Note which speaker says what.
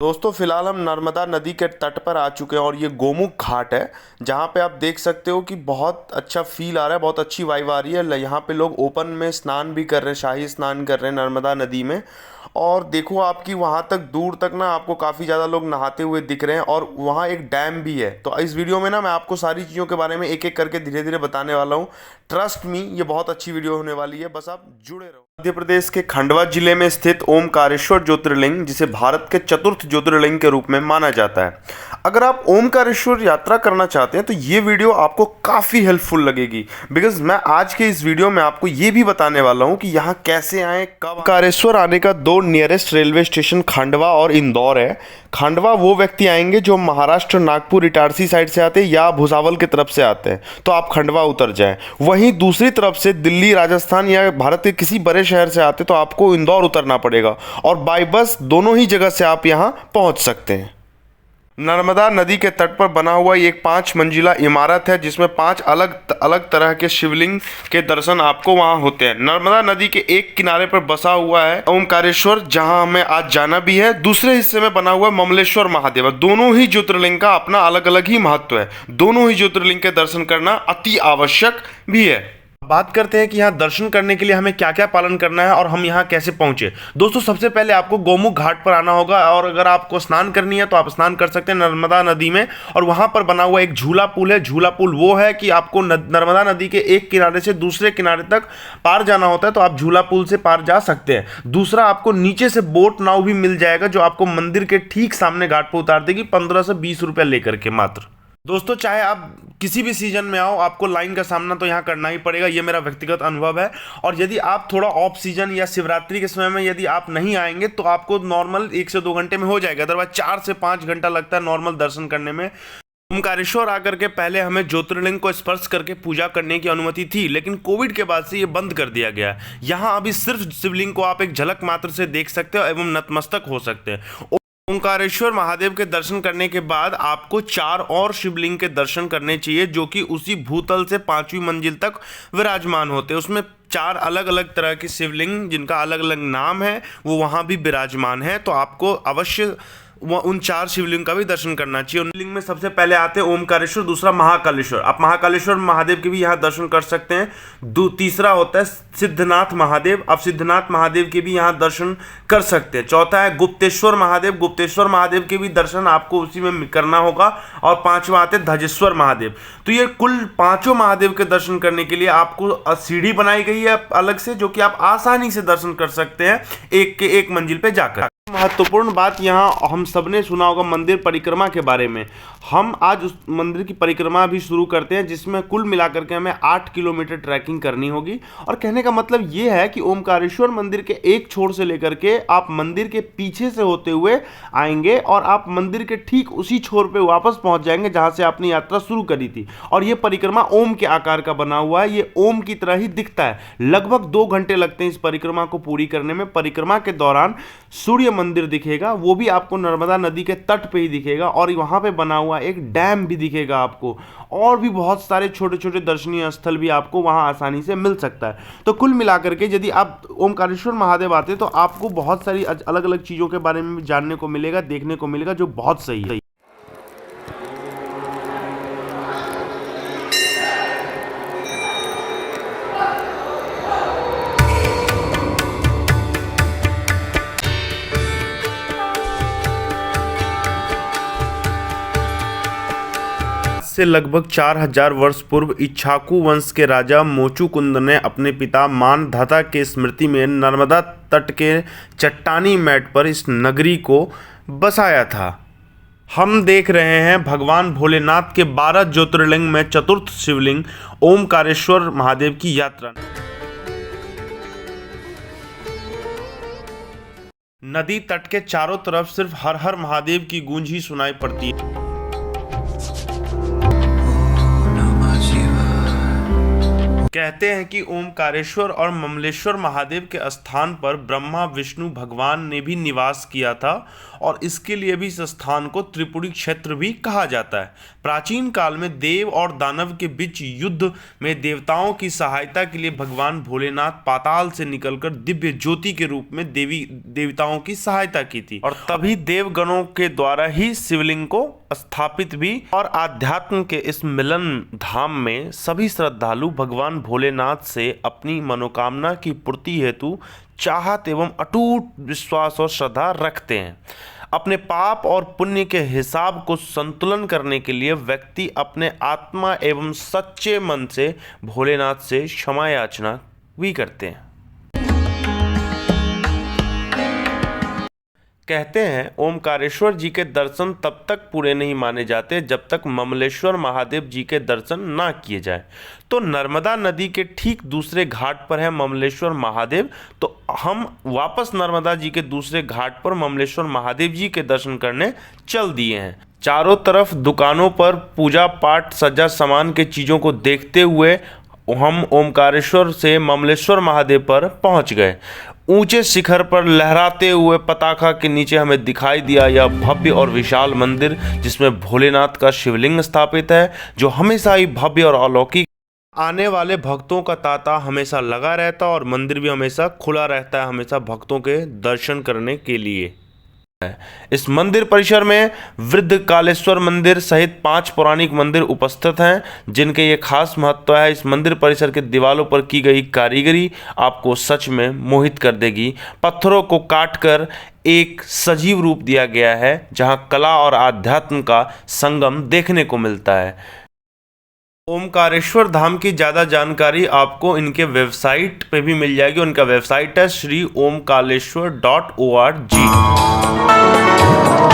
Speaker 1: दोस्तों फिलहाल हम नर्मदा नदी के तट पर आ चुके हैं और ये गोमुख घाट है जहाँ पे आप देख सकते हो कि बहुत अच्छा फील आ रहा है, बहुत अच्छी वाइब आ रही है। यहाँ पे लोग ओपन में स्नान भी कर रहे हैं, शाही स्नान कर रहे हैं नर्मदा नदी में। और देखो आपकी वहाँ तक दूर तक ना आपको काफ़ी ज़्यादा लोग नहाते हुए दिख रहे हैं और वहाँ एक डैम भी है। तो इस वीडियो में ना मैं आपको सारी चीज़ों के बारे में एक एक करके धीरे धीरे बताने वाला हूँ। ट्रस्ट मी, ये बहुत अच्छी वीडियो होने वाली है, बस आप जुड़े रहो। मध्य प्रदेश के खंडवा जिले में स्थित ओमकारेश्वर ज्योतिर्लिंग, जिसे भारत के चतुर्थ ज्योतिर्लिंग के रूप में माना जाता है। अगर आप ओमकारेश्वर यात्रा करना चाहते हैं तो ये वीडियो आपको काफ़ी हेल्पफुल लगेगी, बिकॉज मैं आज के इस वीडियो में आपको ये भी बताने वाला हूँ कि यहाँ कैसे आए, कब। ओमकारेश्वर आने का दो नियरेस्ट रेलवे स्टेशन खंडवा और इंदौर है। खंडवा वो व्यक्ति आएंगे जो महाराष्ट्र, नागपुर, इटारसी साइड से आते हैं या भुसावल की तरफ से आते हैं, तो आप खंडवा उतर जाएं। वहीं दूसरी तरफ से दिल्ली, राजस्थान या भारत के किसी बड़े शहर से आते तो आपको इंदौर उतरना पड़ेगा और बाय बस दोनों ही जगह से आप यहाँ पहुँच सकते हैं। नर्मदा नदी के तट पर बना हुआ एक 5 मंजिला इमारत है जिसमें 5 अलग अलग तरह के शिवलिंग के दर्शन आपको वहां होते हैं। नर्मदा नदी के एक किनारे पर बसा हुआ है ओमकारेश्वर, जहां हमें आज जाना भी है। दूसरे हिस्से में बना हुआ ममलेश्वर महादेव। दोनों ही ज्योतिर्लिंग का अपना अलग अलग ही महत्व है। दोनों ही ज्योतिर्लिंग के दर्शन करना अति आवश्यक भी है। बात करते हैं कि यहाँ दर्शन करने के लिए हमें क्या क्या पालन करना है और हम यहाँ कैसे पहुँचे। दोस्तों सबसे पहले आपको गोमुख घाट पर आना होगा और अगर आपको स्नान करनी है तो आप स्नान कर सकते हैं नर्मदा नदी में। और वहाँ पर बना हुआ एक झूला पुल है। झूला पुल वो है कि आपको नर्मदा नदी के एक किनारे से दूसरे किनारे तक पार जाना होता है, तो आप झूला पुल से पार जा सकते हैं। दूसरा, आपको नीचे से बोट नाव भी मिल जाएगा जो आपको मंदिर के ठीक सामने घाट पर उतार देगी, 15 से 20 रुपये लेकर के मात्र। दोस्तों चाहे आप किसी भी सीजन में आओ, आपको लाइन का सामना तो यहाँ करना ही पड़ेगा, ये मेरा व्यक्तिगत अनुभव है। और यदि आप थोड़ा ऑफ सीजन या शिवरात्रि के समय में यदि आप नहीं आएंगे तो आपको नॉर्मल 1 से 2 घंटे में हो जाएगा, अदरवाइज 4 से 5 घंटा लगता है नॉर्मल दर्शन करने में। ओमकारेश्वर आकर के पहले हमें ज्योतिर्लिंग को स्पर्श करके पूजा करने की अनुमति थी, लेकिन कोविड के बाद से ये बंद कर दिया गया है। यहाँ अभी सिर्फ शिवलिंग को आप एक झलक मात्र से देख सकते हो एवं नतमस्तक हो सकते हैं। ओमकारेश्वर महादेव के दर्शन करने के बाद आपको 4 और शिवलिंग के दर्शन करने चाहिए जो कि उसी भूतल से 5वीं मंजिल तक विराजमान होते हैं। उसमें 4 अलग अलग तरह के शिवलिंग जिनका अलग अलग नाम है वो वहाँ भी विराजमान है, तो आपको अवश्य उन 4 शिवलिंग का भी दर्शन करना चाहिए। उन लिंग में सबसे पहले आते हैं ओमकारेश्वर, दूसरा महाकालेश्वर। आप महाकालेश्वर महादेव के भी यहाँ दर्शन कर सकते हैं। तीसरा होता है सिद्धनाथ महादेव, आप सिद्धनाथ महादेव के भी यहाँ दर्शन कर सकते हैं। चौथा है गुप्तेश्वर महादेव, गुप्तेश्वर महादेव के भी दर्शन आपको उसी में करना होगा। और 5वां आते हैं धजेश्वर महादेव। तो ये कुल 5 महादेव के दर्शन करने के लिए आपको सीढ़ी बनाई गई है अलग से, जो कि आप आसानी से दर्शन कर सकते हैं एक के एक मंजिल पे जाकर। महत्वपूर्ण बात यहाँ हम सबने सुना होगा मंदिर परिक्रमा के बारे में। हम आज उस मंदिर की परिक्रमा भी शुरू करते हैं जिसमें कुल मिलाकर के हमें 8 किलोमीटर ट्रैकिंग करनी होगी। और कहने का मतलब ये है कि ओमकारेश्वर मंदिर के एक छोर से लेकर के आप मंदिर के पीछे से होते हुए आएंगे और आप मंदिर के ठीक उसी छोर पे वापस पहुंच जाएंगे जहां से आपने यात्रा शुरू करी थी। और ये परिक्रमा ओम के आकार का बना हुआ है, ये ओम की तरह ही दिखता है। लगभग 2 घंटे लगते हैं इस परिक्रमा को पूरी करने में। परिक्रमा के दौरान सूर्य मंदिर दिखेगा, वो भी आपको नर्मदा नदी के तट पे ही दिखेगा। और वहां पे बना हुआ एक डैम भी दिखेगा आपको, और भी बहुत सारे छोटे छोटे दर्शनीय स्थल भी आपको वहां आसानी से मिल सकता है। तो कुल मिलाकर के यदि आप ओमकारेश्वर महादेव आते हैं तो आपको बहुत सारी अलग अलग चीज़ों के बारे में भी जानने को मिलेगा, देखने को मिलेगा, जो बहुत सही है। से लगभग 4000 वर्ष पूर्व इक्ष्वाकु वंश के राजा मोचुकुंद ने अपने पिता मानधाता के स्मृति में नर्मदा तट के चट्टानी मैट पर इस नगरी को बसाया था। हम देख रहे हैं भगवान भोलेनाथ के 12 ज्योतिर्लिंग में चतुर्थ शिवलिंग ओमकारेश्वर महादेव की यात्रा। नदी तट के चारों तरफ सिर्फ हर हर महादेव की गूंज ही सुनाई पड़ती है। कहते हैं कि ओमकारेश्वर और ममलेश्वर महादेव के स्थान पर ब्रह्मा विष्णु भगवान ने भी निवास किया था और इसके लिए भी इस स्थान को त्रिपुरी क्षेत्र भी कहा जाता है। प्राचीन काल में देव और दानव के बीच युद्ध में देवताओं की सहायता के लिए भगवान भोलेनाथ पाताल से निकलकर दिव्य ज्योति के रूप में देवताओं की सहायता की थी और तभी देवगणों के द्वारा ही शिवलिंग को स्थापित भी। और आध्यात्म के इस मिलन धाम में सभी श्रद्धालु भगवान भोलेनाथ से अपनी मनोकामना की पूर्ति हेतु चाहत एवं अटूट विश्वास और श्रद्धा रखते हैं। अपने पाप और पुण्य के हिसाब को संतुलन करने के लिए व्यक्ति अपने आत्मा एवं सच्चे मन से भोलेनाथ से क्षमा याचना भी करते हैं। कहते हैं ओमकारेश्वर जी के दर्शन तब तक पूरे नहीं माने जाते जब तक ममलेश्वर महादेव जी के दर्शन ना किए जाए। तो नर्मदा नदी के ठीक दूसरे घाट पर है ममलेश्वर महादेव। तो हम वापस नर्मदा जी के दूसरे घाट पर ममलेश्वर महादेव जी के दर्शन करने चल दिए हैं। चारों तरफ दुकानों पर पूजा पाठ सजा सामान के चीज़ों को देखते हुए हम ओमकारेश्वर से ममलेश्वर महादेव पर पहुंच गए। ऊंचे शिखर पर लहराते हुए पताका के नीचे हमें दिखाई दिया यह भव्य और विशाल मंदिर, जिसमें भोलेनाथ का शिवलिंग स्थापित है, जो हमेशा ही भव्य और अलौकिक। आने वाले भक्तों का तांता हमेशा लगा रहता और मंदिर भी हमेशा खुला रहता है, हमेशा भक्तों के दर्शन करने के लिए। इस मंदिर परिसर में वृद्ध कालेश्वर मंदिर सहित 5 पौराणिक मंदिर उपस्थित हैं, जिनके ये खास महत्व है। इस मंदिर परिसर के दीवारों पर की गई कारीगरी आपको सच में मोहित कर देगी। पत्थरों को काटकर एक सजीव रूप दिया गया है, जहां कला और आध्यात्म का संगम देखने को मिलता है। ओमकारेश्वर धाम की ज़्यादा जानकारी आपको इनके वेबसाइट पे भी मिल जाएगी। उनका वेबसाइट है श्रीओमकालेश्वर.org।